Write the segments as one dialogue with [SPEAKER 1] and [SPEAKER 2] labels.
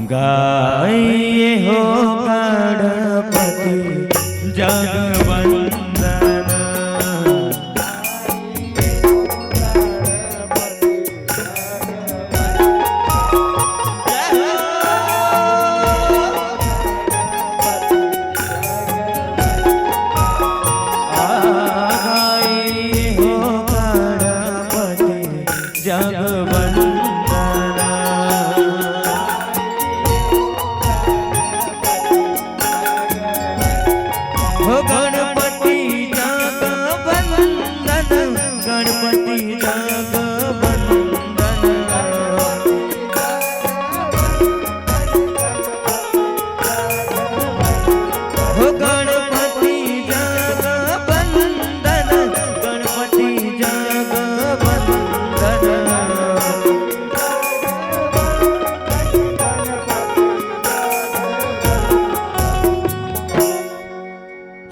[SPEAKER 1] गाइए हो गणपति जगवंदन। गाइए हो गणपति जगवंदन। हो गणपति जगवंदन, गणपति जगवंदन। हो गणपति जगवंदन, गणपति जगवंदन।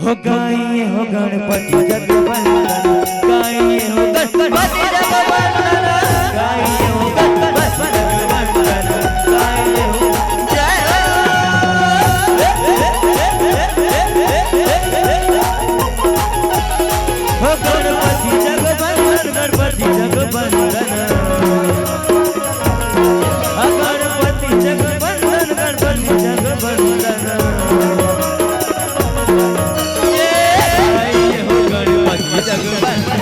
[SPEAKER 1] हो गाइए हो गणपति जगवंदन, गाइए हो गणपति जगवंदन, गाइए हो गणपति जगवंदन, गाइए हो जय हो गणपति जगवंदन, गणपति जगवंदन। गणपति जगवंदन, गणपति जगवंदन। जगवंदन,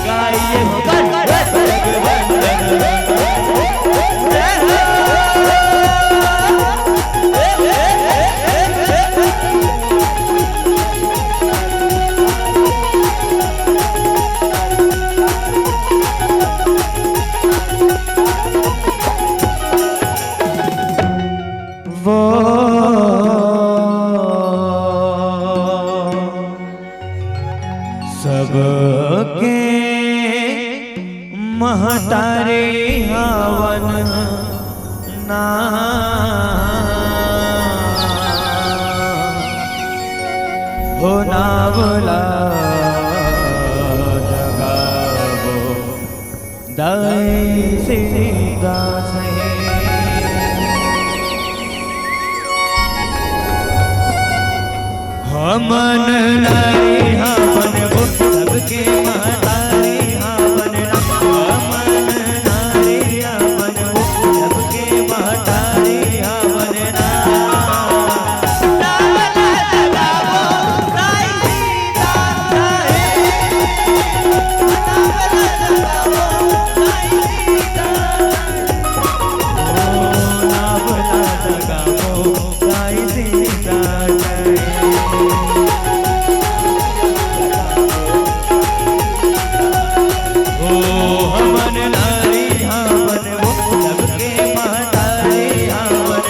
[SPEAKER 1] गाइए हो गणपति जगवंदन। वो सबके महतारे हवन ना हो नावला जगावो दाई सीधा से। हमन नारी हवन वो सबके महतारे हवन। हमन नारी हवन वो सबके महतारे हवन। नावला जगावो दाई सीधा से। नावला जगावो दाई सीधा। ओ नावला जगावो दाई सीधा से। हमन नारी हवन वो सबके महतारे हवन।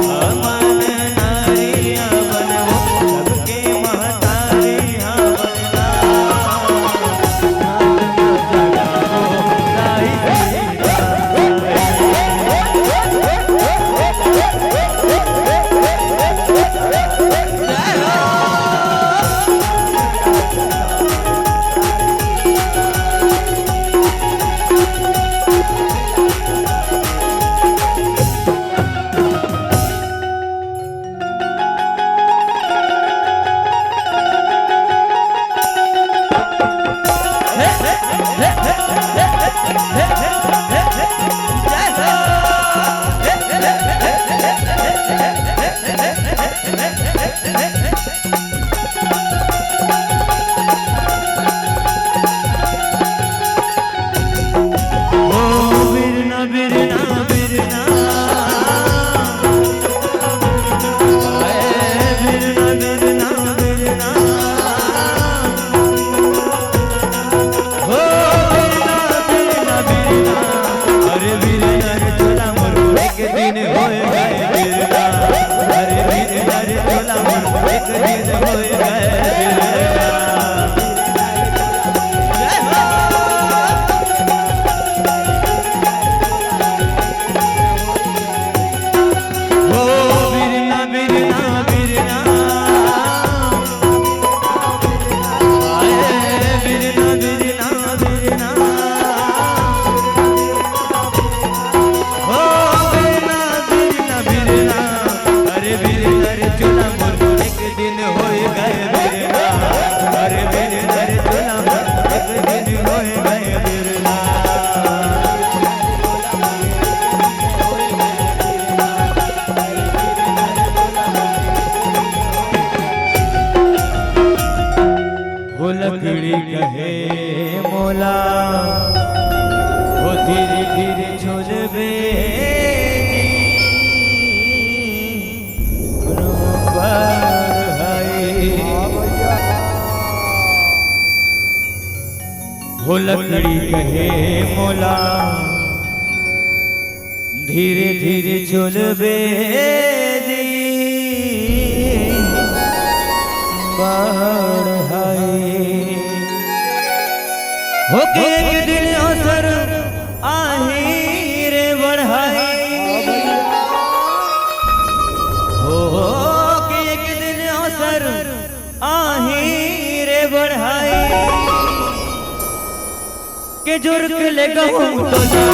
[SPEAKER 1] हमन नारी हवन वो सबके महतारे हवन। धीरे धीरे झुलबे हो लकड़ी कहे मोला धीरे धीरे झुलबे हो के एक दिन असर आही रे बढ़ाई हो के एक दिन असर आही रे बढ़ाई के जुर्क ले गहूं तोला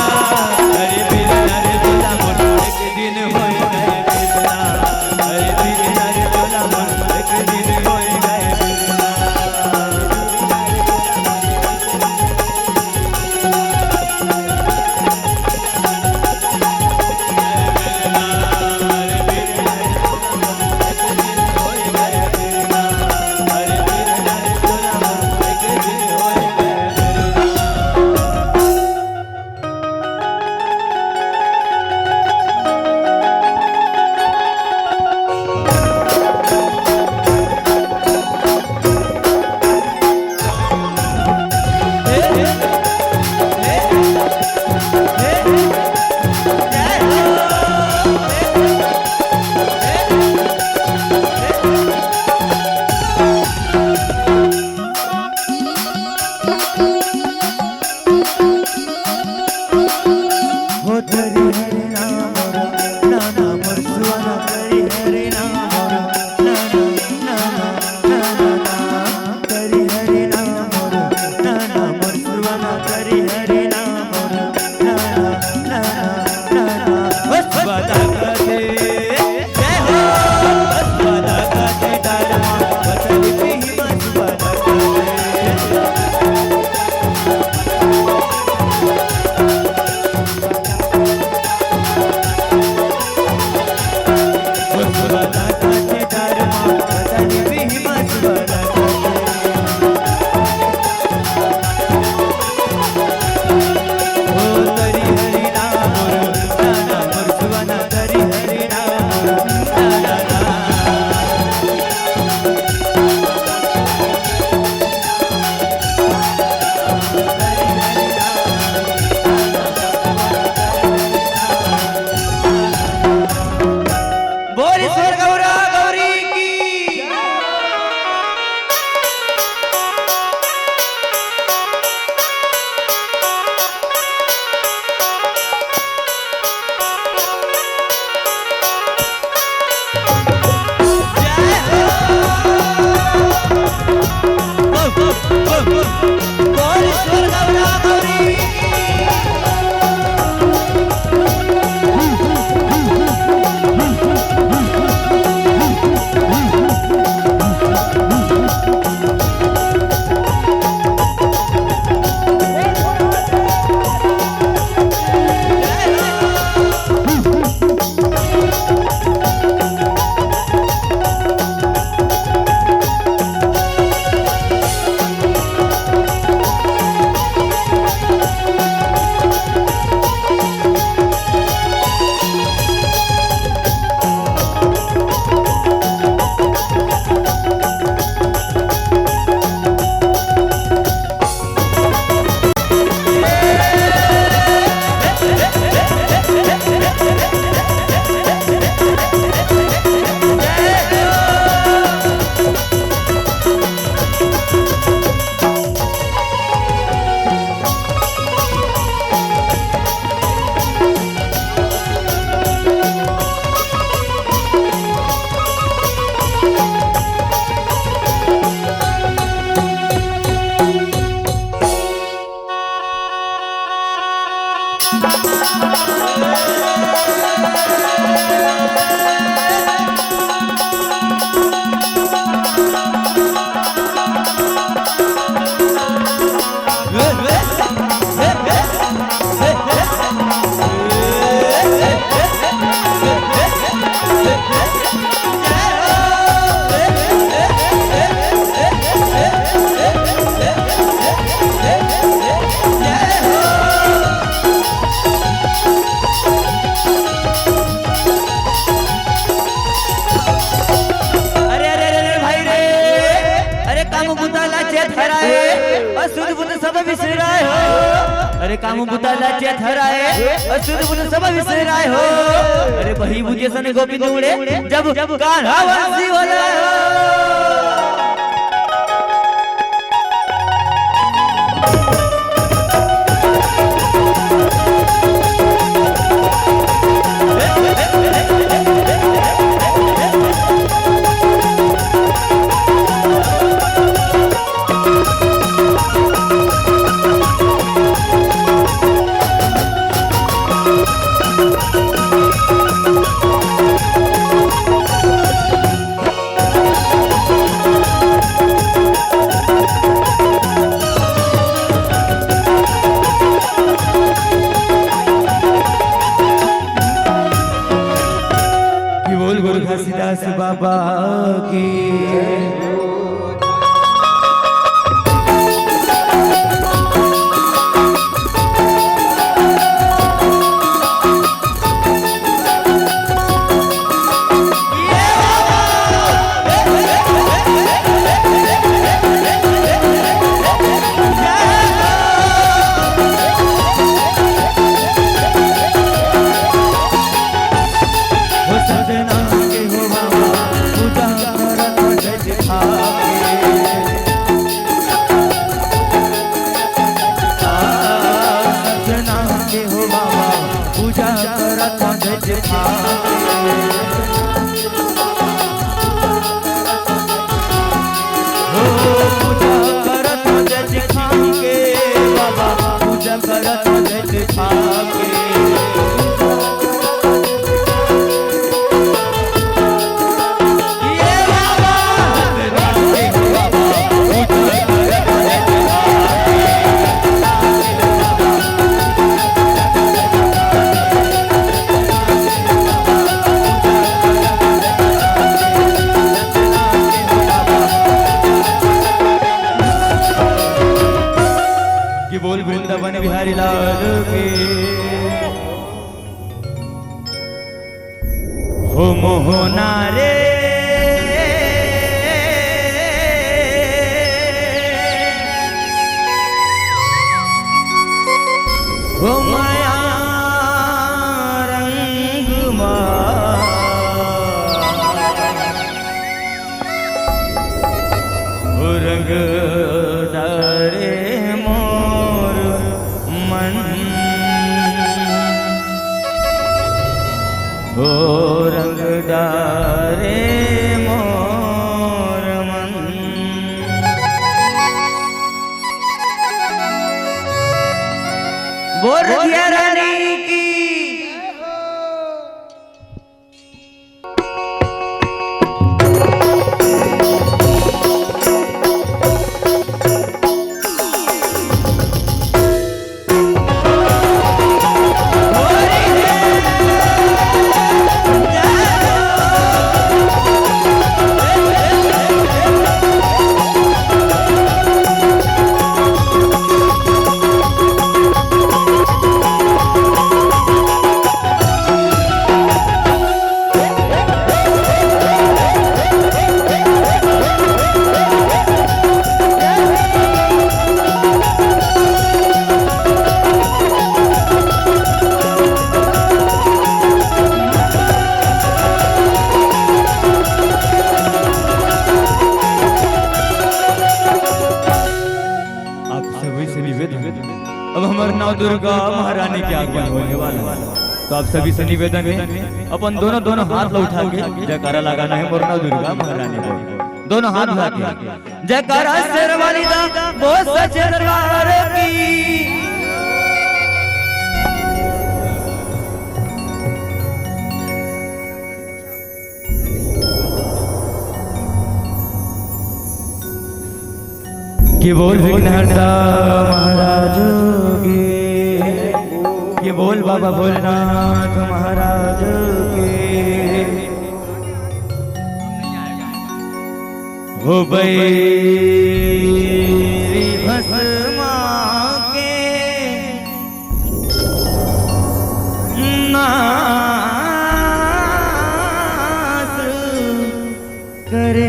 [SPEAKER 1] अरे बिरला रे तोला मोर एक दिन होई गए बिरला अरे बिरला रे तोला मोर एक दिन होई गए बिरला विसराय हो अरे काम बुताला चेत हराए असुर बुल सब विसराय हो अरे बही बुझे सन गोविंद उड़े जब कान्हा वंशी होला घासीदास बाबा की बोल वृंदावन बिहारी लाल के हो मोहना रे हो माया रंग हो रंग दारे हो रंगदारे मोर मन बोल दिया रानी की अब हमारे नाव दुर्गा महारानी के आगमन होने वाला तो आप सभी से निवेदन है अपन दोनों हाथ उठा के जयकारा लगाना है मोर नाव दुर्गा महारानी को दोनों हाथ उठा के जयकारा शेर वाली दा बहुत सच्चे दरबार की कि बोल विघ्नहर्ता महाराज के बोल बाबा भोलेनाथ महाराज के हो बैरी भस्मा के नास करे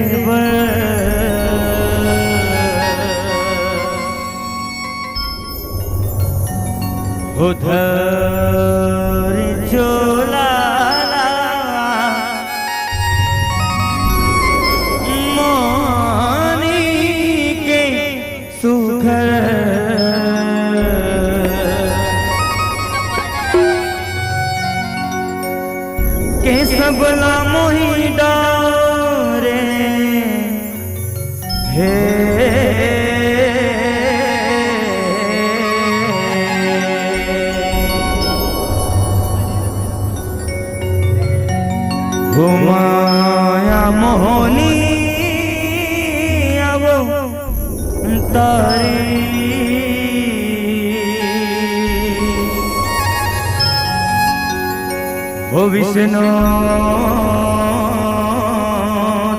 [SPEAKER 1] उधर चोला मोनी के सुखर के सबला मोही डारे हे माया मोहनी अब तारी ओ विष्णु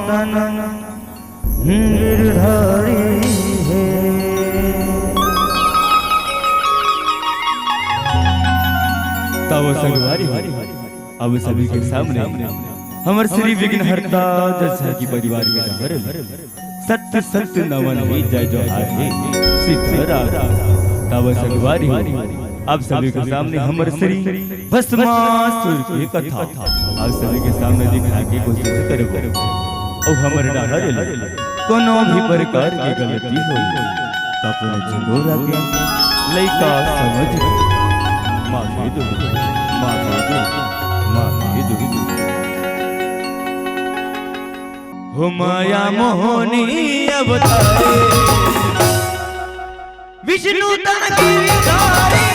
[SPEAKER 1] तन गिरधारी है। तब सगवारी अब सभी के सामने हमर श्री विघ्नहर्ता जैसा की परिवार के घर सत्य सत्य नमन ही जय जोहार हे सिद्धराज। तब सगवारी आप सभी के सामने हमर श्री भस्मासुर की कथा आप सभी के सामने दिखा के कोशिश करो। और हमर डाहर कोनो भी प्रकार की गलती हो तो अपने झगोरा के लइका समझ माफी दो माफी दो माफी दो। हो माया मोहनी अवतारे विष्णु तन गिरधारी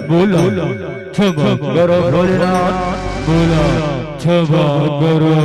[SPEAKER 1] बोलो क्षमा करो भोलेनाथ बोलो क्षमा करो।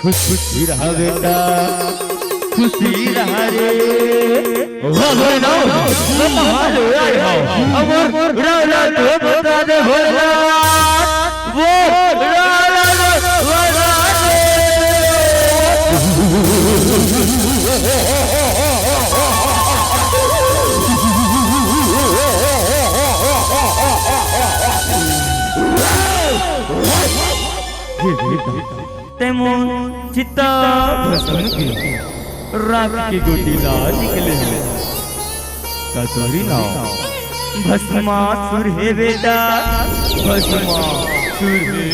[SPEAKER 1] खुशी रहा बेटा खुशी रहा रे बता दे तेमन चिता भस्म की राख की गोटी ला निकले कतोरी ना भस्मासुर है बेटा भस्मासुर है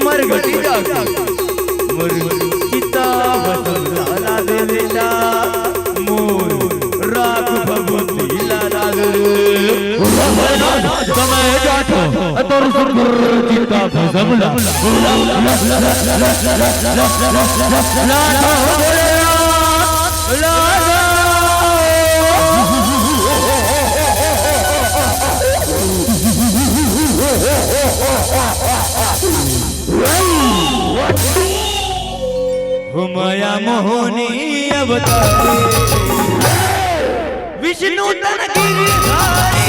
[SPEAKER 1] मरगटी चिता लाला दे बेटा मोर राख भगवती लाला दे समय जाठो तोर सुर चिता भस्म माया मोहनी अवतारी विष्णु तन गिरधारी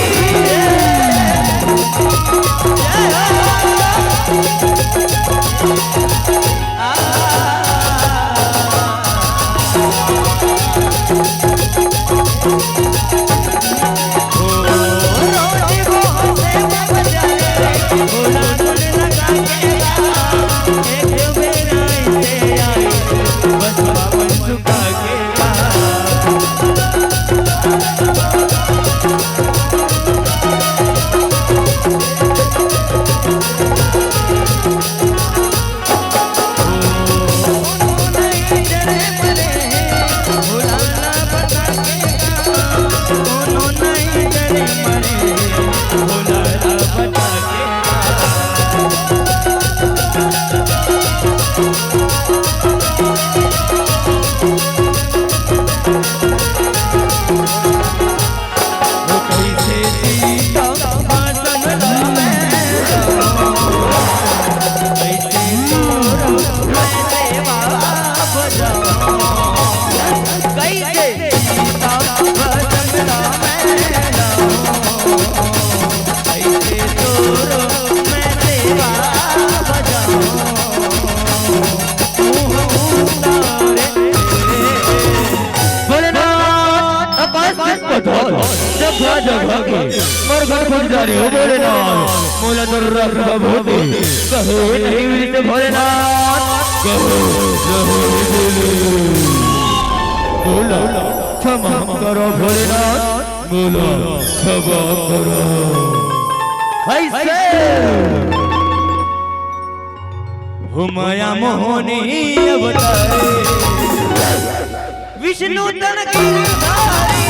[SPEAKER 1] मोला तो रख भोले कहो नहीं मिलते भोलेनाथ कहो बोला क्षमा करो भोलेनाथ बोला क्षमा करो ऐसे हो माया मोहनी अवतारी विष्णु तन गिरधारी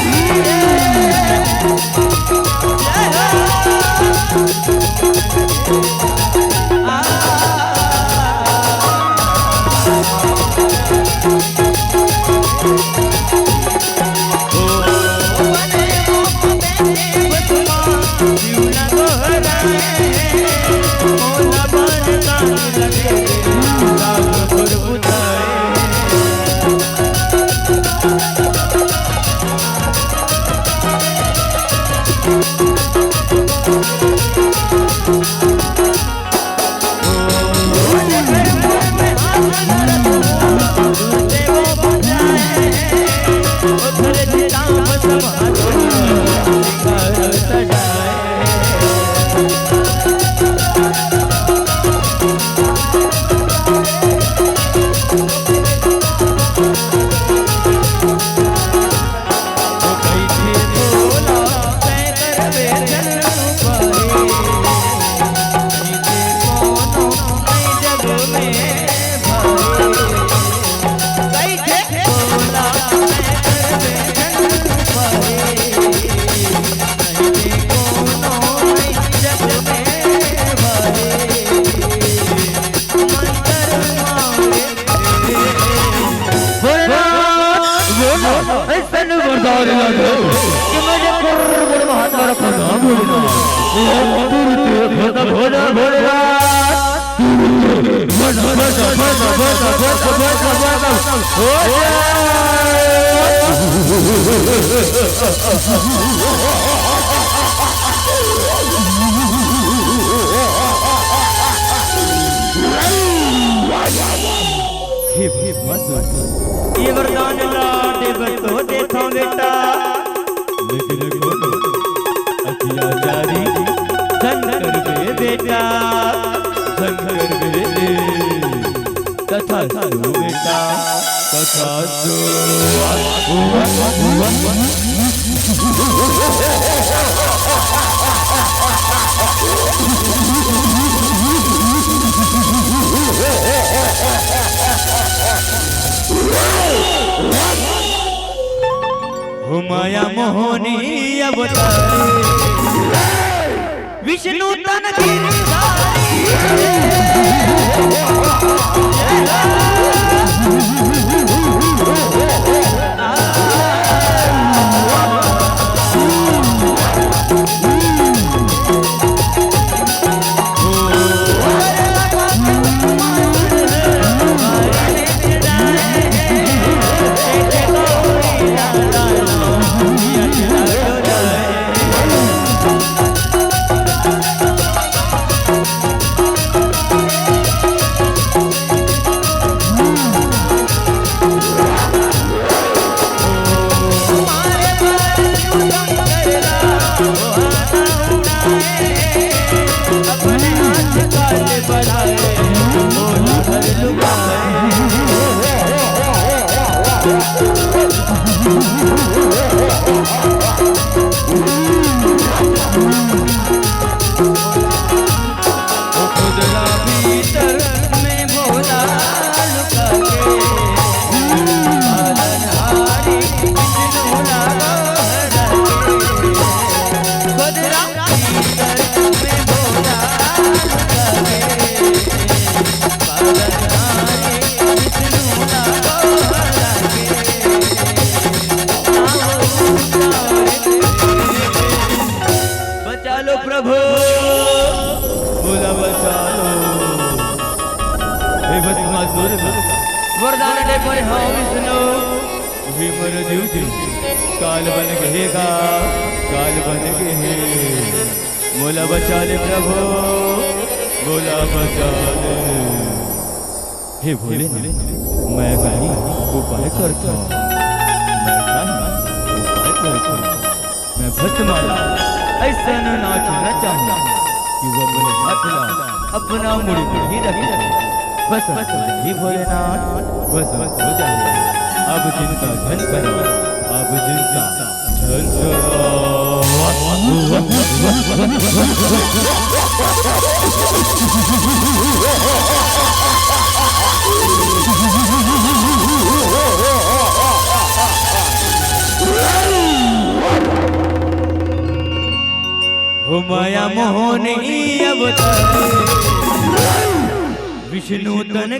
[SPEAKER 1] ये वरदान लाडे बतो देता बेटा लेकिन कोनो अत्याचारी धन कर बे बेटा धन कर बे कथा सुनो बेटा कथा माया मोहनी अवतारी विष्णु तन वरदान दे पर हाँ विष्णु विमर जीव काल बन गएगा काल बन गए मोला बचा ले प्रभु मोला बचा ले हे भोले मैं कहीं उपाय करता मैं भस्माला ऐसा नाचना चाहूँ कि वो अपने हाथ ला अपना मुड़ी पर ही रखे बस ही भोलेनाथ बस हो जाए अब जिनका धन करो अब जिनका धन हो माया मोहनी अवतारी विष्णु तन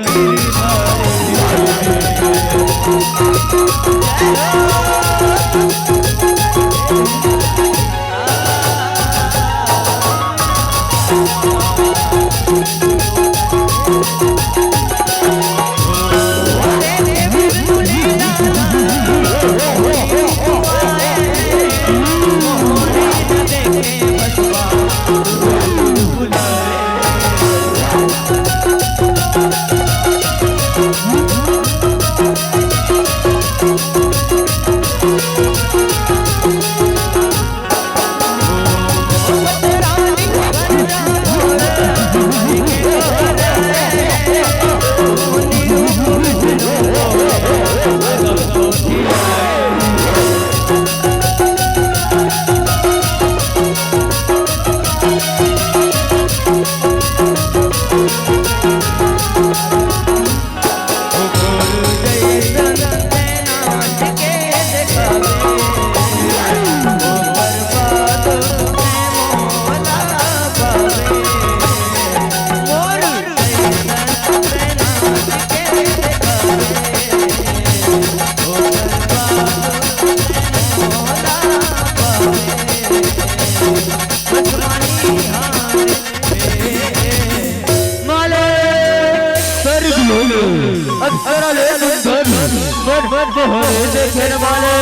[SPEAKER 1] कोहरे देखे वाले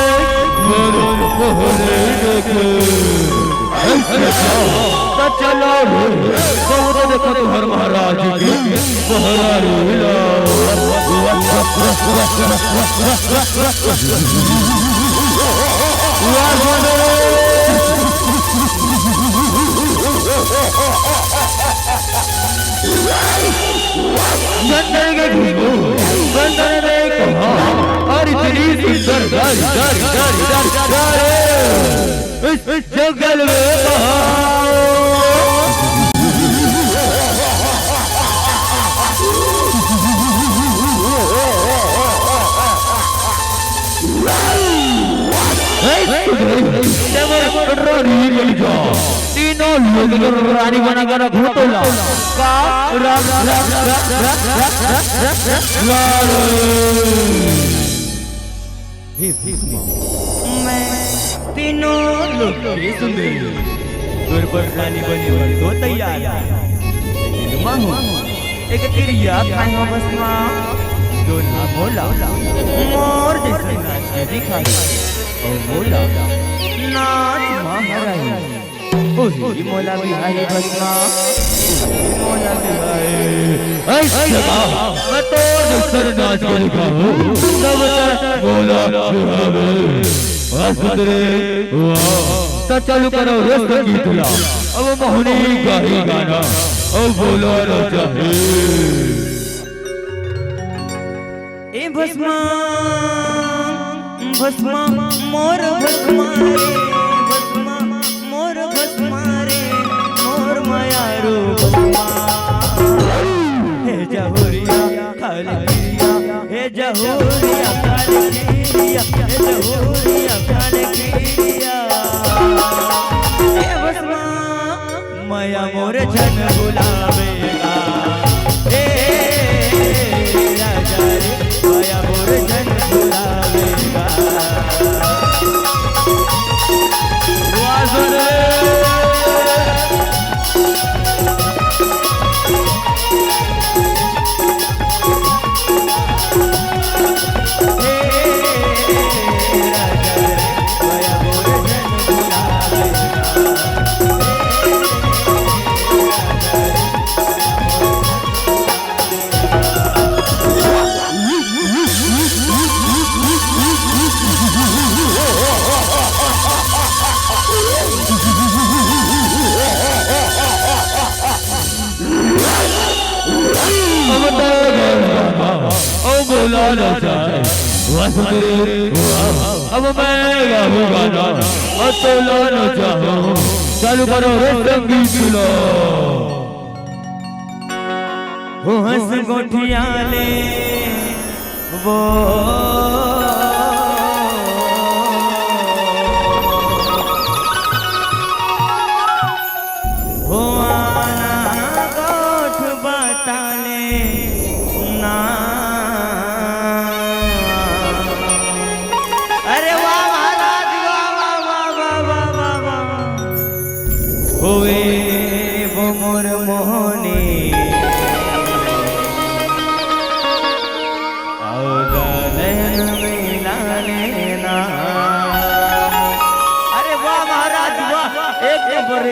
[SPEAKER 1] कोहरे देखे तो चलो कोहरे देखो तो हर महाराज की कोहरा और इतनी सुंदर इस जंगल में तीनों लोग रानी बना कर घोटोला मैं तीनों लोग दुर्बल रानी बनी तो तैयार एक क्रिया खाएगा बस जो ना बोला मोर जैसे नाच दिखाई और बोला नाच महारानी ओही मोला भी आई बसना मोला भी आई ऐसे मैं तो सर नाच के दिखाऊं सब बोला सुंदरे तो चालू करो रे संगीत ला अब मोहनी गाही गाना और बोलो ना चाहे ए भस्मा भस्मा मोर भस्मा रे भस्मा मोर भस्मा रे मोर मायारो भस्मा हे जहुरिया खालकिया हे जहुरिया खालकिया हे जहुरिया खालकिया हे भस्मा माया मोर जन बुलावेगा हे राजा रे माया मोर जन बुलावेगा अब मैं गाऊं गाना और तो लाना चाहूं चालू करो रे संगीत लो वो हंस गोठिया ले वो आना गोठ बता ले ना होए वो मोर मोहनी नयन मिला लेना अरे वाह महाराज वाह एक नंबर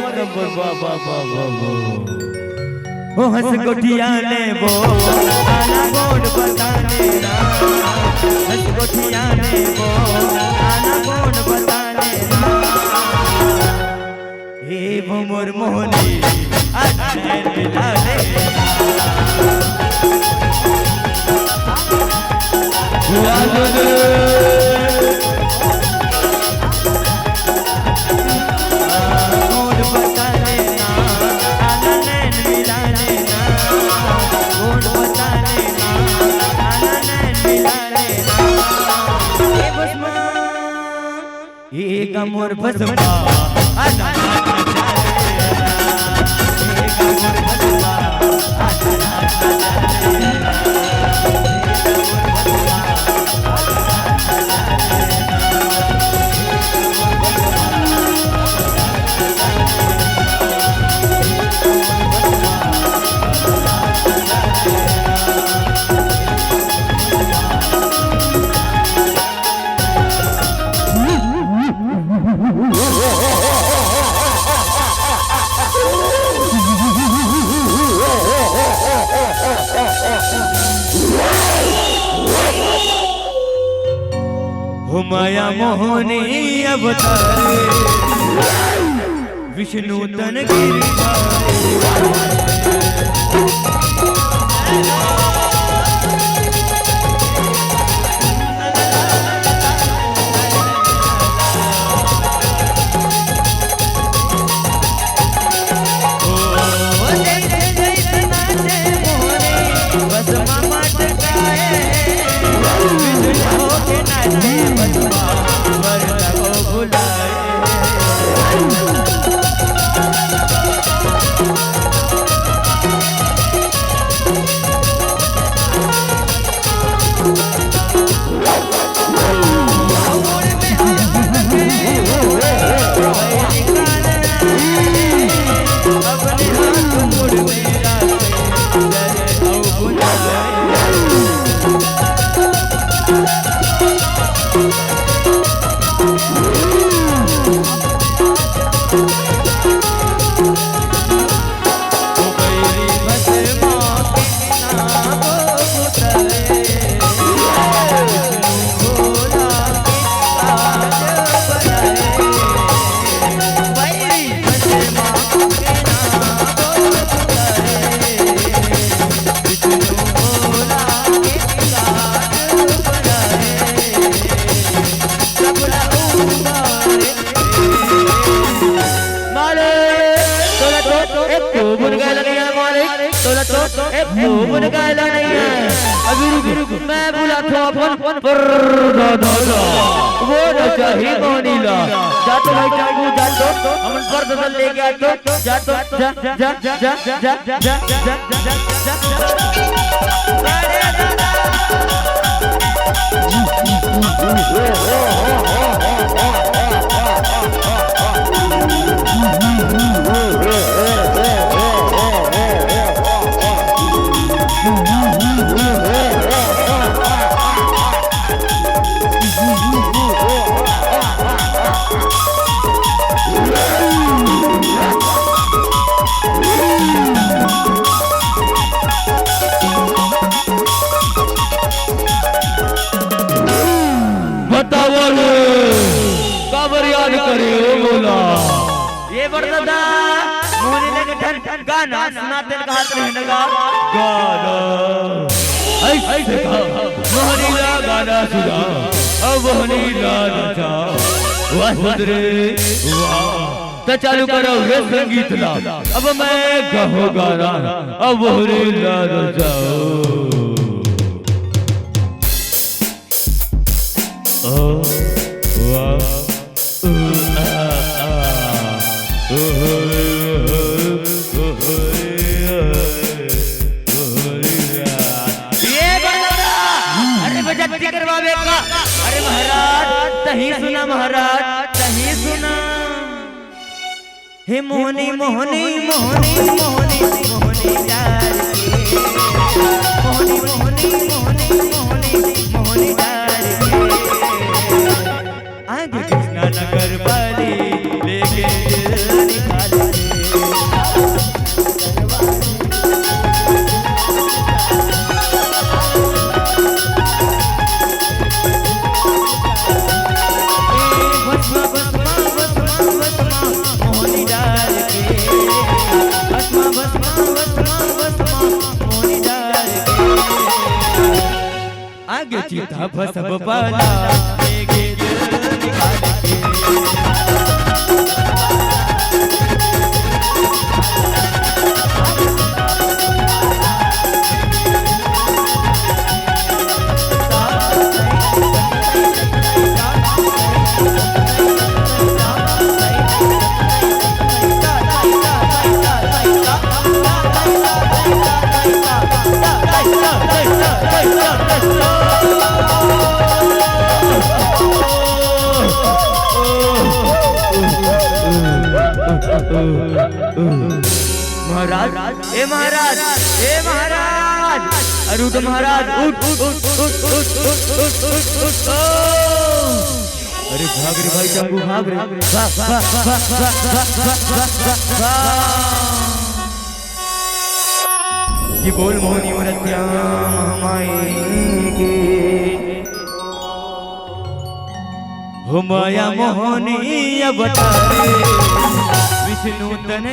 [SPEAKER 1] वाह वाह वाह वाह वो हंस गोठिया ले वो आना गोड़ बता लेना हंस गोठिया ले वो आना गोड़ बता लेना हे वो मोर मोहनी नैन मिला लेना मोर भस्मा हो माया मोहनी अवतारे विष्णु तन अभी रुक मैं बुला तो अपन पर वो न चाहिए मोनीला जा तो भाई चांगू जा तो हम पर दल लेके आ तो जा तो जा जा जा जा जा जा जा ये बरदा मोहनी लगे ठन गाना सुनाते कहा रहनेगा गाना ऐसे कहा मोहनी ला गाना सुना अब मोहनी ला नचा वाह सुंदरे वाह तो चालू करो रे संगीत ला अब मैं गाओ गाना अब मोहनी ला नचाओ ओ वाह अरे महाराज तही सुना महाराज तही सुना हे मोहनी मोहनी मोहनी मोहनी मोहनी यार मोहनी मोहनी मोहनी मोहनी मोहनी यार आगे कृष्णा नगर वाली लेके निकाले आगे चीता फसब पाला लेके निकाल के महाराज ए महाराज ए महाराज अरे उठ महाराज उठ उठ उठ उठ उठ उठ उठ अरे भाग रे भाई चांगू भाग रे ये बोल मोहनी मरत्या महामाई के हो माया मोहनी अवतारे विष्णु तन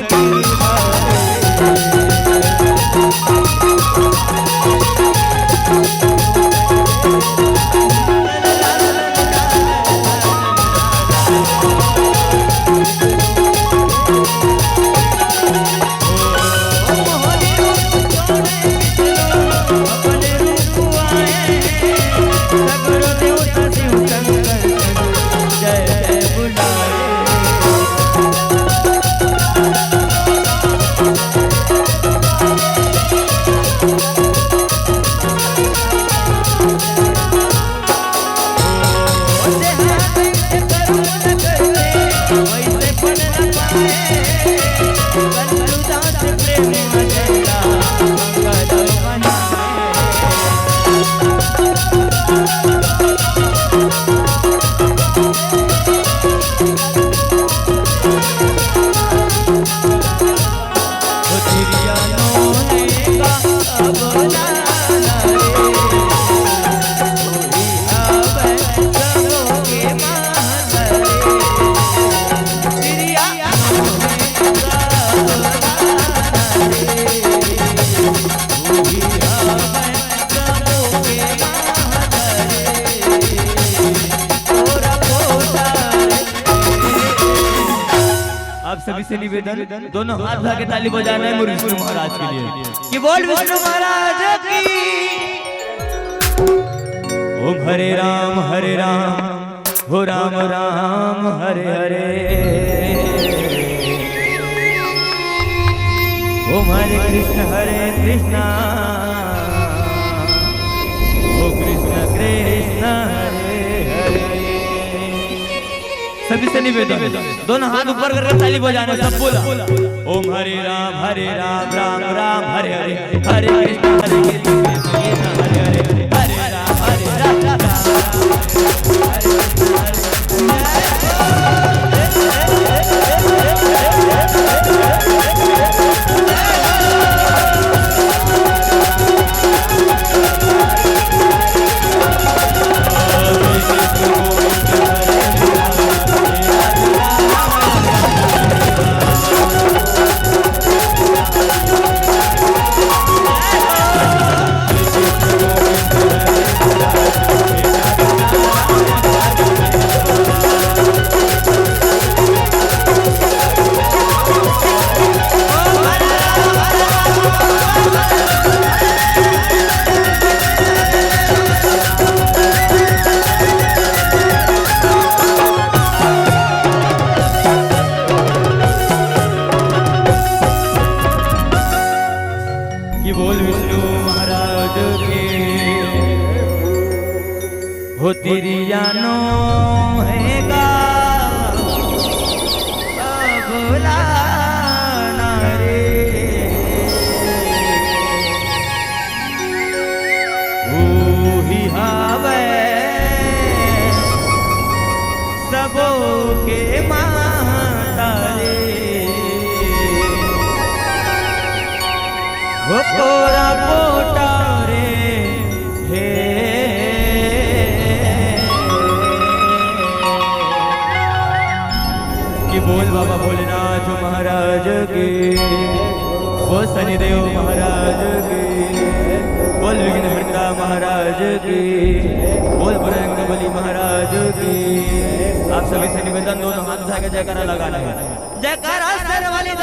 [SPEAKER 1] सभी से निवेदन दोनों हाथ उठा के ताली बजाना है विष्णु महाराज के लिए कि बोल विष्णु महाराज की। ओम हरे राम हो राम राम हरे हरे। ओम हरे कृष्ण ओ कृष्ण कृष्ण हरे हरे। सभी से निवेदन दोनों हाथ ऊपर करके ताली बजाना सब बोला। ओम हरे राम राम राम हरे हरे हरे कृष्ण कृष्ण हरे हरे हरे राम राम हो तेरी जानो हैगा बुलाना रे। ही हावे सबो के माता रे। हो कोरा पोटा रे हे बोल बाबा भोलेनाथ महाराज की। बोल शनिदेव महाराज की। बोल विघ्नहर्ता महाराज की। बोल बजरंगबली महाराज की। आप सभी से निवेदन दोनों हाथ उठा के जयकारा लगाना है। जयकारा वाली